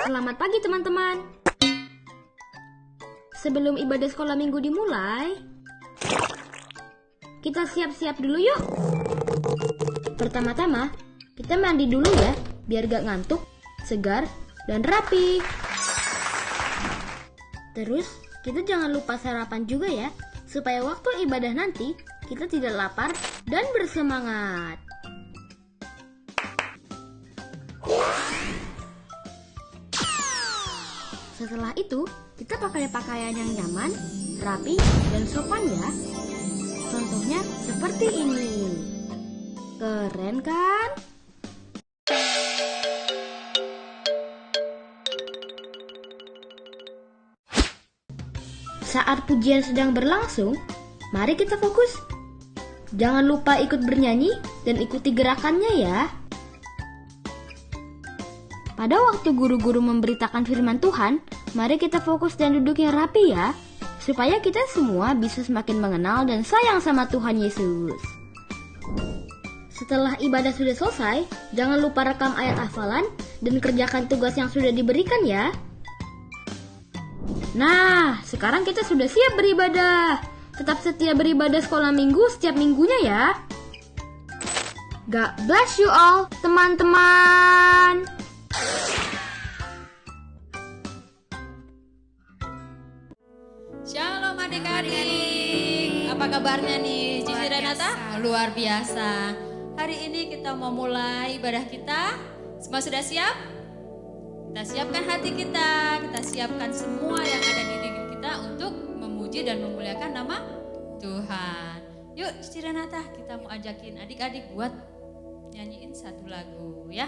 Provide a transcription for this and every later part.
Selamat pagi teman-teman. Sebelum ibadah sekolah minggu dimulai, kita siap-siap dulu yuk. Pertama-tama, kita mandi dulu ya, biar gak ngantuk, segar, dan rapi. Terus, kita jangan lupa sarapan juga ya, supaya waktu ibadah nanti, kita tidak lapar dan bersemangat. Setelah itu, kita pakai pakaian yang nyaman, rapi, dan sopan ya. Contohnya seperti ini. Keren kan? Saat pujian sedang berlangsung, mari kita fokus. Jangan lupa ikut bernyanyi dan ikuti gerakannya ya. Pada waktu guru-guru memberitakan firman Tuhan, mari kita fokus dan duduk yang rapi ya, supaya kita semua bisa semakin mengenal dan sayang sama Tuhan Yesus. Setelah ibadah sudah selesai, jangan lupa rekam ayat hafalan dan kerjakan tugas yang sudah diberikan ya. Nah, sekarang kita sudah siap beribadah. Tetap setia beribadah sekolah minggu setiap minggunya ya. God bless you all, teman-teman. Shalom adik-adik, apa kabarnya nih Cici Renata? Luar biasa. Hari ini kita mau mulai ibadah kita. Semua sudah siap? Kita siapkan hati kita siapkan semua yang ada di diri kita untuk memuji dan memuliakan nama Tuhan. Yuk Cici Renata, kita mau ajakin adik-adik buat nyanyiin satu lagu ya.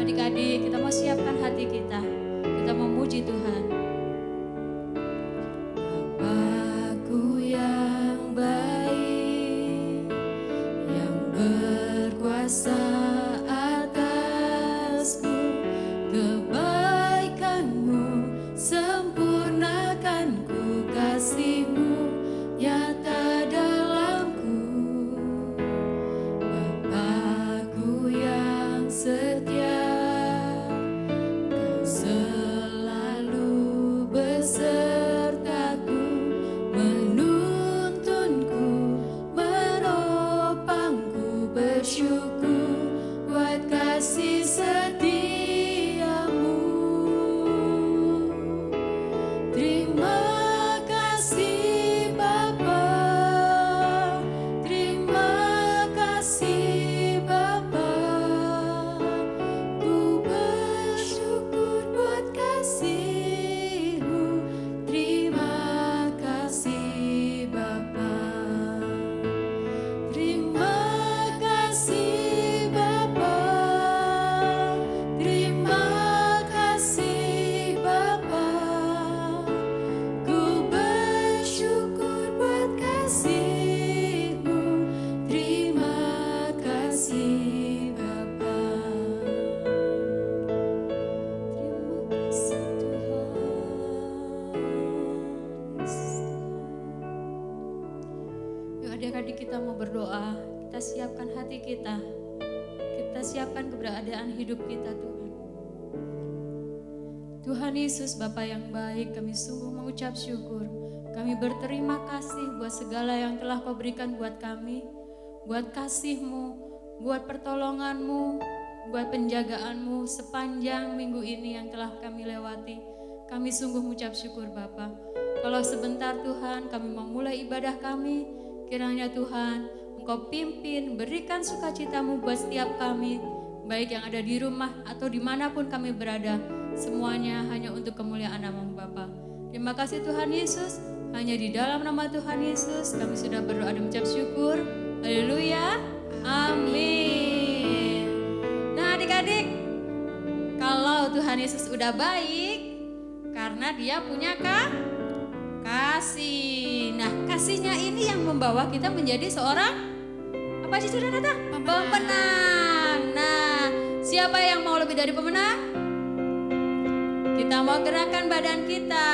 Adik-adik, kita mau siapkan hati kita. Kita memuji Tuhan. Bapakku yang baik, yang berkuasa atasku, kebaikanmu sempurnakan ku, kasihmu nyata dalamku. Bapakku yang setia, selalu hati kita. Kita siapkan keberadaan hidup kita Tuhan. Tuhan Yesus Bapa yang baik, kami sungguh mengucap syukur. Kami berterima kasih buat segala yang telah Kau berikan buat kami, buat kasih-Mu, buat pertolongan-Mu, buat penjagaan-Mu sepanjang minggu ini yang telah kami lewati. Kami sungguh mengucap syukur Bapa. Kalau sebentar Tuhan kami mau mulai ibadah kami, kiranya Tuhan Engkau pimpin, berikan sukacita-Mu buat setiap kami, baik yang ada di rumah atau dimanapun kami berada. Semuanya hanya untuk kemuliaan nama-Mu Bapa. Terima kasih Tuhan Yesus, hanya di dalam nama Tuhan Yesus kami sudah berdoa dan mengucap syukur. Haleluya, amin. Nah adik-adik, kalau Tuhan Yesus udah baik, karena Dia punya kasih. Nah kasihnya ini yang membawa kita menjadi seorang apa sih Renata? Pemenang. Nah siapa yang mau lebih dari pemenang? Kita mau gerakan badan kita.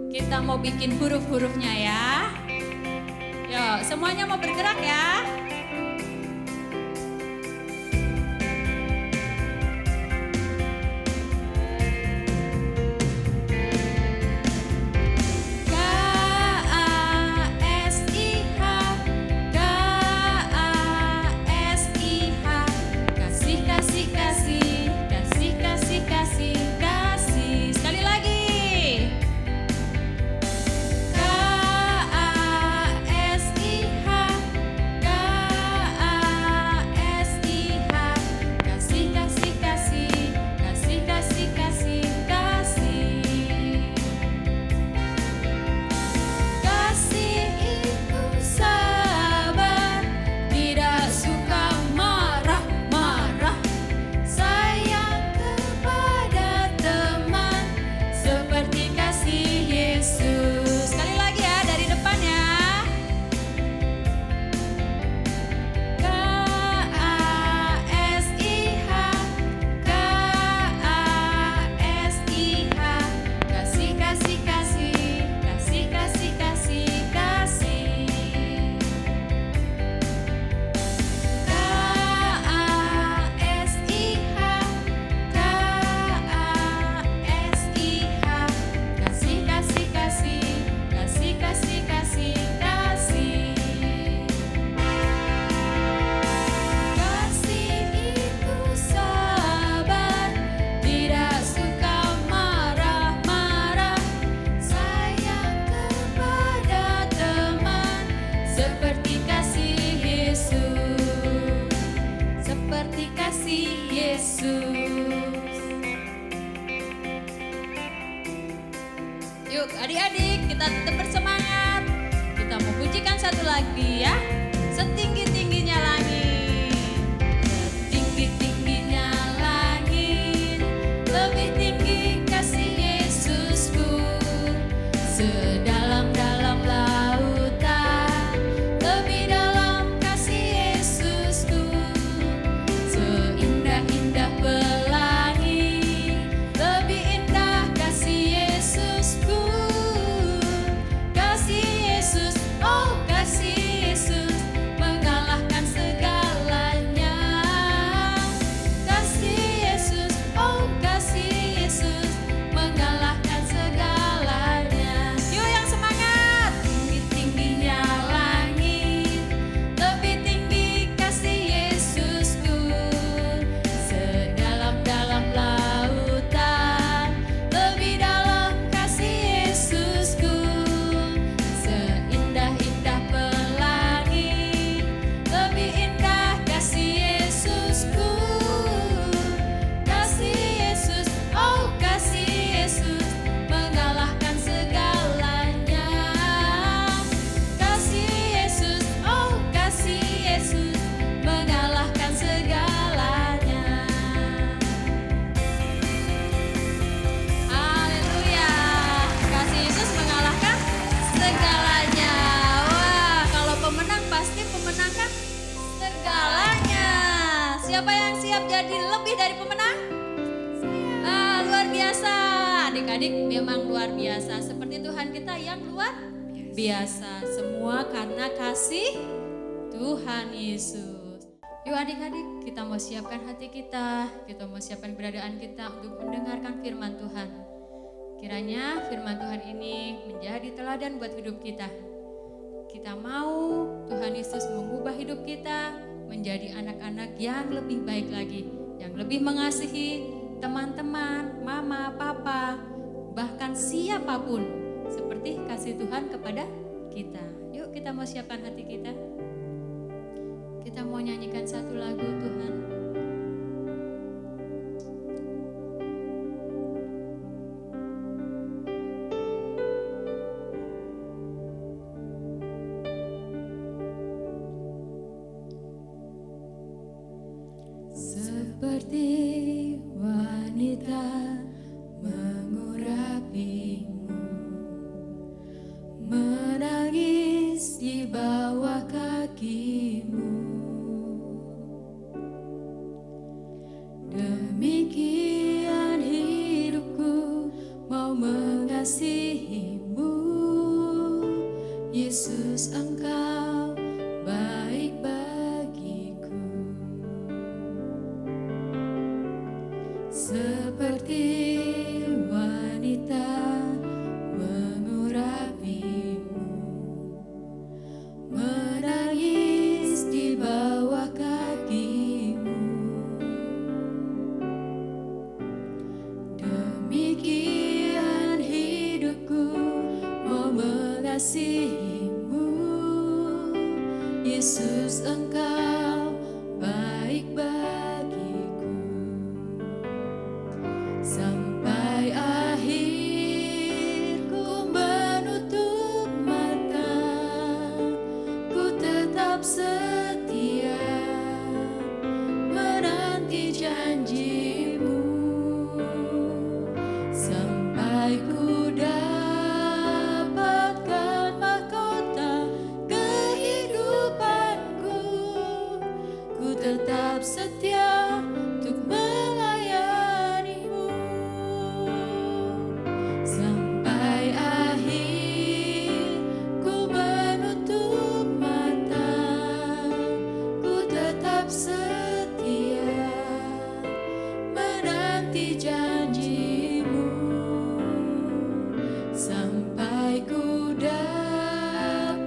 Kita mau bikin huruf-hurufnya ya. Yuk semuanya mau bergerak ya. Yuk adik-adik kita tetap bersemangat. Kita mau pujikan satu lagi ya. Setinggi-tingginya langit. Setinggi-tingginya langit. Lebih tinggi kasih Yesusku. Sedalam-dalam lautan. Lebih dalam kasih Yesusku. Seindah-indah pelangi. Lebih indah kasih Yesusku. Kasih Yesus, oh kasih Yesus mengalahkan segalanya. Kasih Yesus, oh kasih Yesus mengalahkan segalanya. Yuk yang semangat. Tinggi-tingginya langit, lebih tinggi kasih Yesusku. Sedalam-dalam lautan, lebih dalam kasih Yesusku. Seindah-indah pelangi, lebih indah kasih Yesusku. Kasih Yesus, oh kasih Yesus mengalahkan segalanya. Kasih Yesus, oh kasih Yesus mengalahkan segalanya. Haleluya. Kasih Yesus mengalahkan segalanya. Wah, kalau pemenang pasti memenangkan segalanya. Siapa yang siap jadi lebih dari pemenang? Luar biasa. Adik-adik memang luar biasa. Seperti Tuhan kita yang luar biasa. Semua karena kasih Tuhan Yesus. Yuk adik-adik, kita mau siapkan hati kita mau siapkan keberadaan kita untuk mendengarkan firman Tuhan. Kiranya firman Tuhan ini menjadi teladan buat hidup kita. Kita mau Tuhan Yesus mengubah hidup kita menjadi anak-anak yang lebih baik lagi, yang lebih mengasihi teman-teman, mama, papa, bahkan siapapun seperti kasih Tuhan kepada kita. Yuk kita mau siapkan hati kita. Kita mau nyanyikan satu lagu Tuhan. Seperti wanita mengurapimu, menangis di bawah kakimu. Demikian hidupku mau mengasihimu, Yesus Engkau baik bagiku. Seperti wanita mengurapimu, menangis di bawah kakimu. Demikian hidupku mau mengasihimu, Yesus Engkau baik bagiku. Sampai akhir ku menutup mata, ku tetap setia menanti janjimu. Sampai ku dapatkan mahkota kehidupanku, ku tetap setia untuk melayanimu. Sampai akhir ku menutup mata, ku tetap setia menanti janjimu. Sampai ku dapatkan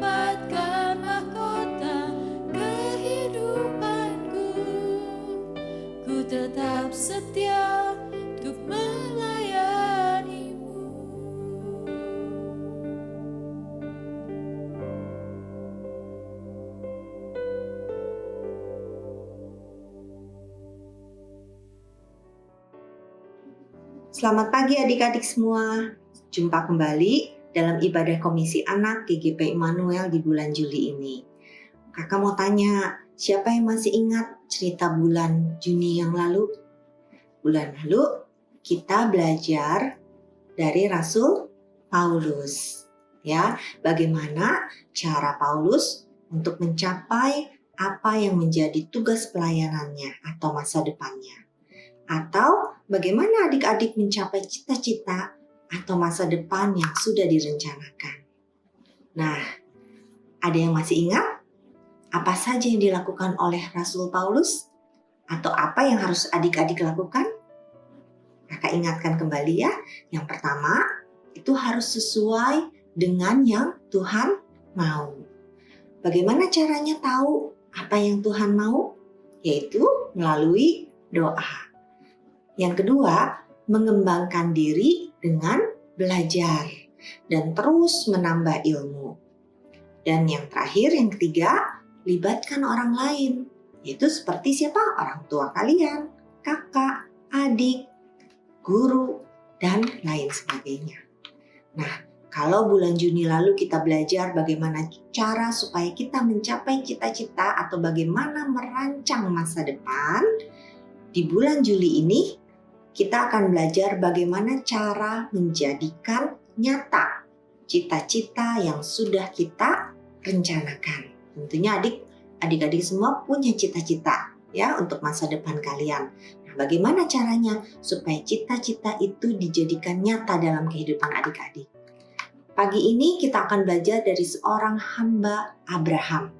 mahkota kehidupanku, ku tetap setia untuk melayanimu. Selamat pagi adik-adik semua. Jumpa kembali dalam ibadah Komisi Anak GGP Immanuel di bulan Juli ini. Kakak mau tanya, siapa yang masih ingat cerita bulan Juni yang lalu? Bulan lalu kita belajar dari Rasul Paulus. Ya, bagaimana cara Paulus untuk mencapai apa yang menjadi tugas pelayanannya atau masa depannya. Atau bagaimana adik-adik mencapai cita-cita atau masa depan yang sudah direncanakan. Nah, ada yang masih ingat apa saja yang dilakukan oleh Rasul Paulus? Atau apa yang harus adik-adik lakukan? Kakak ingatkan kembali ya. Yang pertama, itu harus sesuai dengan yang Tuhan mau. Bagaimana caranya tahu apa yang Tuhan mau? Yaitu melalui doa. Yang kedua, mengembangkan diri dengan belajar dan terus menambah ilmu. Dan yang terakhir, yang ketiga, libatkan orang lain. Yaitu seperti siapa? Orang tua kalian, kakak, adik, guru, dan lain sebagainya. Nah, kalau bulan Juni lalu kita belajar bagaimana cara supaya kita mencapai cita-cita atau bagaimana merancang masa depan, di bulan Juli ini kita akan belajar bagaimana cara menjadikan nyata cita-cita yang sudah kita rencanakan. Tentunya adik-adik semua punya cita-cita ya untuk masa depan kalian. Nah, bagaimana caranya supaya cita-cita itu dijadikan nyata dalam kehidupan adik-adik? Pagi ini kita akan belajar dari seorang hamba Abraham.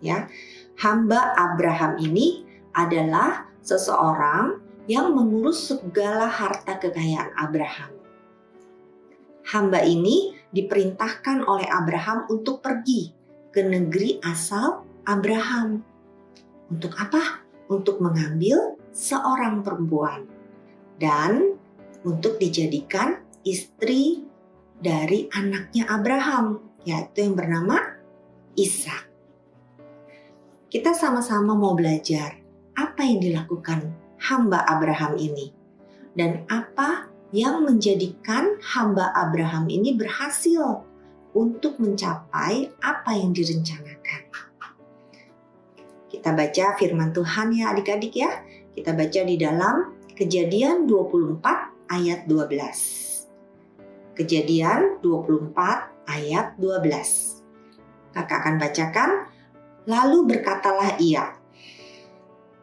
Ya, hamba Abraham ini adalah seseorang yang mengurus segala harta kekayaan Abraham. Hamba ini diperintahkan oleh Abraham untuk pergi ke negeri asal Abraham. Untuk apa? Untuk mengambil seorang perempuan dan untuk dijadikan istri dari anaknya Abraham, yaitu yang bernama Ishak. Kita sama-sama mau belajar apa yang dilakukan hamba Abraham ini dan apa yang menjadikan hamba Abraham ini berhasil untuk mencapai apa yang direncanakan. Kita baca firman Tuhan ya adik-adik ya. Kita baca di dalam Kejadian 24 ayat 12. Kejadian 24 ayat 12. Kakak akan bacakan. Lalu berkatalah ia,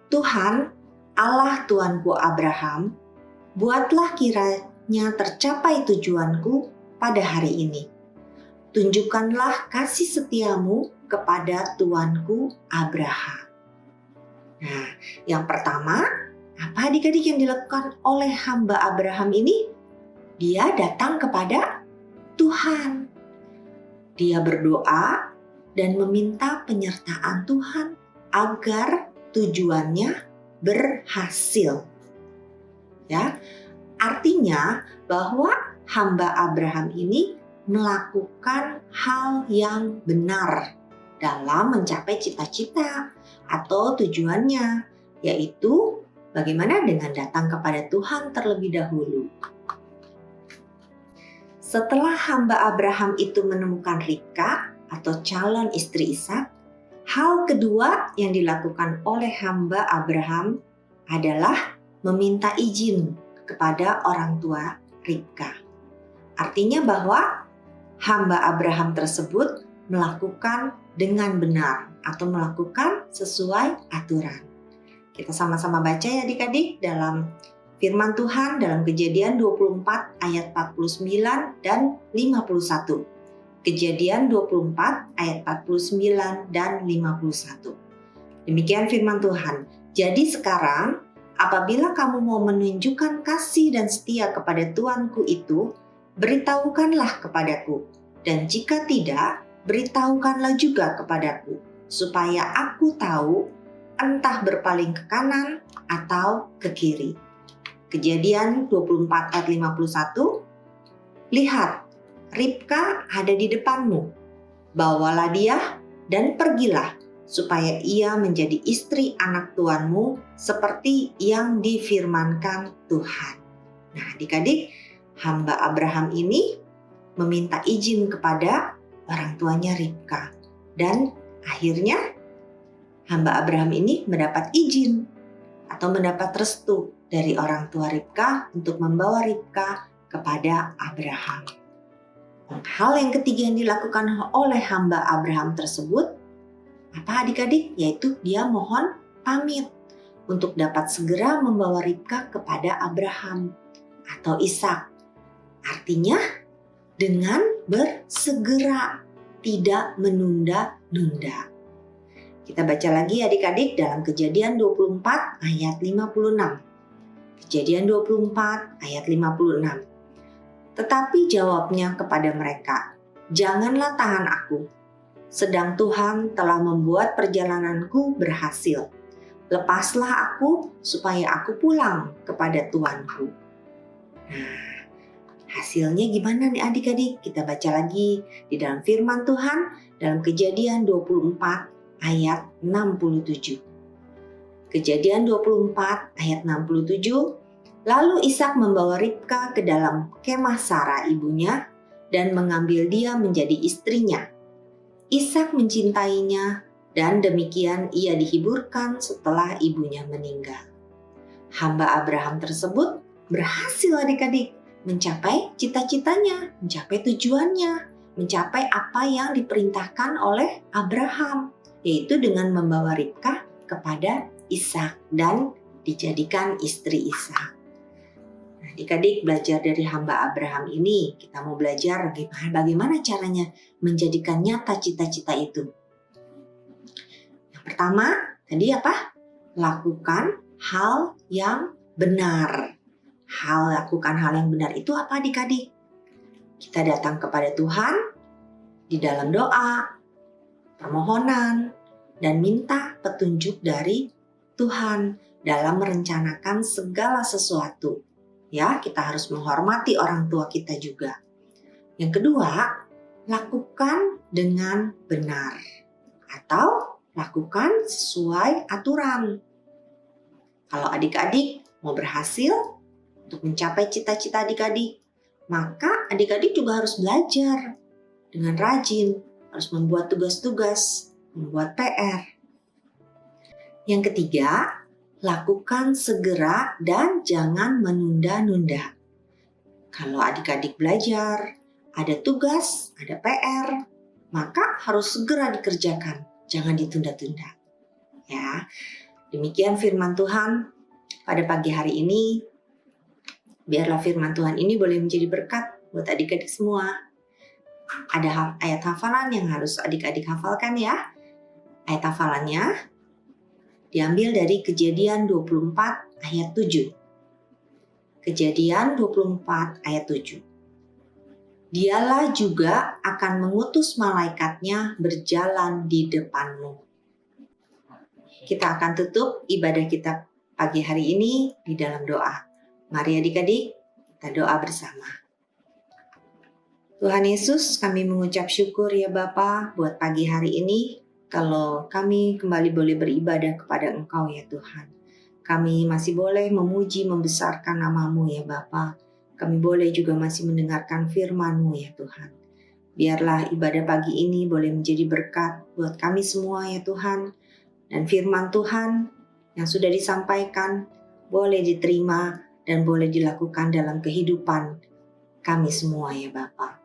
Tuhan, Allah Tuanku Abraham, buatlah kiranya tercapai tujuanku pada hari ini. Tunjukkanlah kasih setiamu kepada Tuanku Abraham. Nah, yang pertama, apa adik-adik yang dilakukan oleh hamba Abraham ini? Dia datang kepada Tuhan. Dia berdoa dan meminta penyertaan Tuhan agar tujuannya berhasil. Ya, artinya bahwa hamba Abraham ini melakukan hal yang benar dalam mencapai cita-cita atau tujuannya, yaitu bagaimana dengan datang kepada Tuhan terlebih dahulu. Setelah hamba Abraham itu menemukan Ribka atau calon istri Ishak, hal kedua yang dilakukan oleh hamba Abraham adalah meminta izin kepada orang tua Ribka. Artinya bahwa hamba Abraham tersebut melakukan dengan benar atau melakukan sesuai aturan. Kita sama-sama baca ya adik-adik dalam firman Tuhan dalam Kejadian 24 ayat 49 dan 51. Kejadian 24 ayat 49 dan 51. Demikian firman Tuhan. Jadi sekarang apabila kamu mau menunjukkan kasih dan setia kepada Tuanku itu, beritahukanlah kepadaku. Dan jika tidak, beritahukanlah juga kepadaku, supaya aku tahu entah berpaling ke kanan atau ke kiri. Kejadian 24 ayat 51. Lihat, Ribka ada di depanmu. Bawalah dia dan pergilah, supaya ia menjadi istri anak tuanmu seperti yang difirmankan Tuhan. Nah, adik-adik, hamba Abraham ini meminta izin kepada orang tuanya Ribka. Dan akhirnya hamba Abraham ini mendapat izin atau mendapat restu dari orang tua Ribka untuk membawa Ribka kepada Abraham. Hal yang ketiga yang dilakukan oleh hamba Abraham tersebut, apa adik-adik? Yaitu dia mohon pamit untuk dapat segera membawa Ribka kepada Abraham atau Ishak. Artinya dengan bersegera, tidak menunda-nunda. Kita baca lagi adik-adik dalam Kejadian 24 ayat 56. Kejadian 24 ayat 56. Tetapi jawabnya kepada mereka, janganlah tahan aku, sedang Tuhan telah membuat perjalananku berhasil. Lepaslah aku supaya aku pulang kepada Tuanku. Nah, hasilnya gimana nih adik-adik? Kita baca lagi di dalam firman Tuhan dalam Kejadian 24 ayat 67. Kejadian 24 ayat 67. Lalu Ishak membawa Ribka ke dalam kemah Sara ibunya dan mengambil dia menjadi istrinya. Ishak mencintainya dan demikian ia dihiburkan setelah ibunya meninggal. Hamba Abraham tersebut berhasil adik-adik mencapai cita-citanya, mencapai tujuannya, mencapai apa yang diperintahkan oleh Abraham, yaitu dengan membawa Ribka kepada Ishak dan dijadikan istri Ishak. Nah, adik-adik belajar dari hamba Abraham ini, kita mau belajar bagaimana caranya menjadikan nyata cita-cita itu. Yang Pertama, tadi apa? Lakukan hal yang benar. Lakukan hal yang benar itu apa adik-adik? Kita datang kepada Tuhan di dalam doa, permohonan, dan minta petunjuk dari Tuhan dalam merencanakan segala sesuatu. Ya, kita harus menghormati orang tua kita juga. Yang kedua, lakukan dengan benar atau lakukan sesuai aturan. Kalau adik-adik mau berhasil untuk mencapai cita-cita adik-adik, maka adik-adik juga harus belajar dengan rajin, harus membuat tugas-tugas, membuat PR. Yang ketiga, lakukan segera dan jangan menunda-nunda. Kalau adik-adik belajar, ada tugas, ada PR, maka harus segera dikerjakan, jangan ditunda-tunda. Ya, demikian firman Tuhan pada pagi hari ini. Biarlah firman Tuhan ini boleh menjadi berkat buat adik-adik semua. Ada ayat hafalan yang harus adik-adik hafalkan ya. Ayat hafalannya diambil dari Kejadian 24 ayat 7. Kejadian 24 ayat 7. Dialah juga akan mengutus malaikatnya berjalan di depanmu. Kita akan tutup ibadah kita pagi hari ini di dalam doa. Mari adik-adik, kita doa bersama. Tuhan Yesus, kami mengucap syukur ya Bapa buat pagi hari ini. Kalau kami kembali boleh beribadah kepada Engkau ya Tuhan. Kami masih boleh memuji, membesarkan nama-Mu ya Bapa. Kami boleh juga masih mendengarkan firman-Mu ya Tuhan. Biarlah ibadah pagi ini boleh menjadi berkat buat kami semua ya Tuhan. Dan firman Tuhan yang sudah disampaikan boleh diterima dan boleh dilakukan dalam kehidupan kami semua ya Bapa.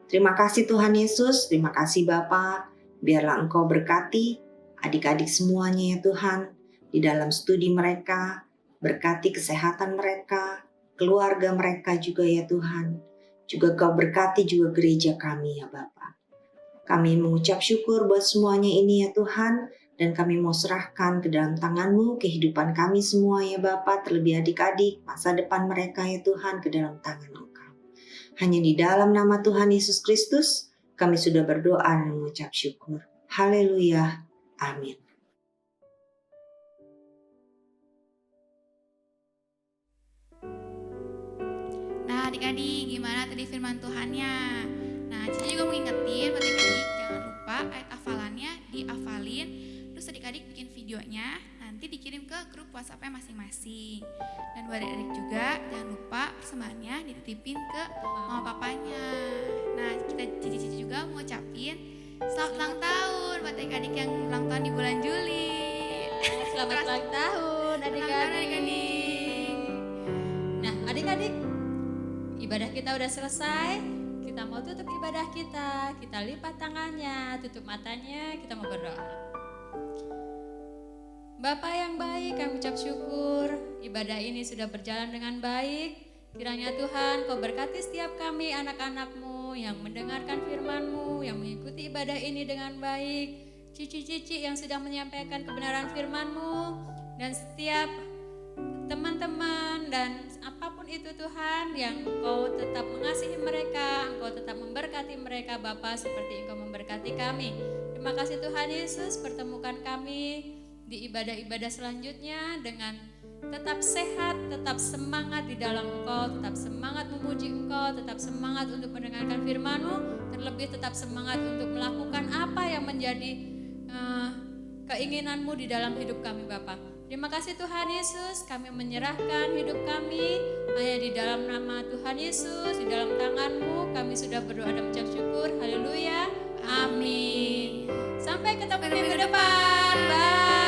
Terima kasih Tuhan Yesus, terima kasih Bapa. Biarlah Engkau berkati adik-adik semuanya ya Tuhan, di dalam studi mereka, berkati kesehatan mereka, keluarga mereka juga ya Tuhan. Juga Kau berkati juga gereja kami ya Bapa. Kami mengucap syukur buat semuanya ini ya Tuhan, dan kami mau serahkan ke dalam tangan-Mu kehidupan kami semua ya Bapa, terlebih adik-adik, masa depan mereka ya Tuhan ke dalam tangan Engkau. Hanya di dalam nama Tuhan Yesus Kristus, kami sudah berdoa dan mengucap syukur. Haleluya. Amin. Nah adik-adik, gimana tadi firman Tuhannya? Nah Cici juga mau ngingetin buat adik-adik, jangan lupa ayat hafalannya dihafalin. Terus adik-adik bikin videonya, nanti dikirim ke grup WhatsApp-nya masing-masing. Dan buat adik-adik juga, jangan lupa persembahannya dititipin ke mama papanya. Nah, Cici juga mau ucapin selamat ulang tahun buat adik-adik yang ulang tahun di bulan Juli. Selamat ulang tahun adik-adik. Nah adik-adik, ibadah kita udah selesai. Kita mau tutup ibadah kita. Kita lipat tangannya, tutup matanya, kita mau berdoa. Bapa yang baik, kami ucap syukur ibadah ini sudah berjalan dengan baik. Kiranya Tuhan Kau berkati setiap kami anak-anak-Mu yang mendengarkan firman-Mu, yang mengikuti ibadah ini dengan baik. Cici-cici yang sudah menyampaikan kebenaran firman-Mu, dan setiap teman-teman dan apapun itu Tuhan, yang Engkau tetap mengasihi mereka, Engkau tetap memberkati mereka Bapa seperti Engkau memberkati kami. Terima kasih Tuhan Yesus, pertemukan kami di ibadah-ibadah selanjutnya dengan tetap sehat, tetap semangat di dalam Engkau, tetap semangat memuji Engkau, tetap semangat untuk mendengarkan firman-Mu, terlebih tetap semangat untuk melakukan apa yang menjadi keinginan-Mu di dalam hidup kami Bapa. Terima kasih Tuhan Yesus, kami menyerahkan hidup kami hanya di dalam nama Tuhan Yesus, di dalam tangan-Mu kami sudah berdoa dan mengucap syukur. Haleluya, amin. Sampai ketemu minggu depan, bye.